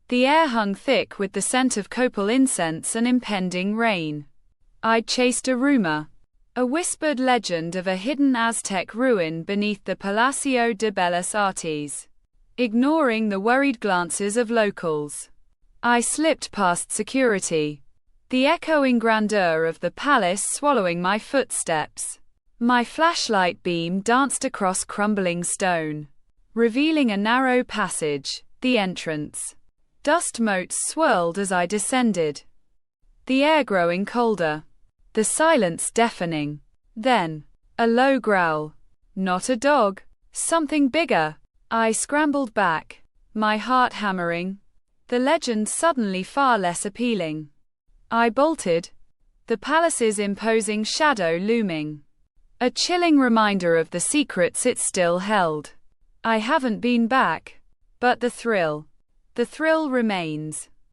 The air hung thick with the scent of copal incense and impending rain. I'd chased a rumor, a whispered legend of a hidden Aztec ruin beneath the Palacio de Bellas Artes. Ignoring the worried glances of locals, I slipped past security, the echoing grandeur of the palace swallowing my footsteps. My flashlight beam danced across crumbling stone, revealing a narrow passage, the entrance. Dust motes swirled as I descended, the air growing colder, the silence deafening. Then, a low growl. Not a dog, something bigger. I scrambled back, my heart hammering, the legend suddenly far less appealing. I bolted, the palace's imposing shadow looming, a chilling reminder of the secrets it still held. I haven't been back, but the thrill remains.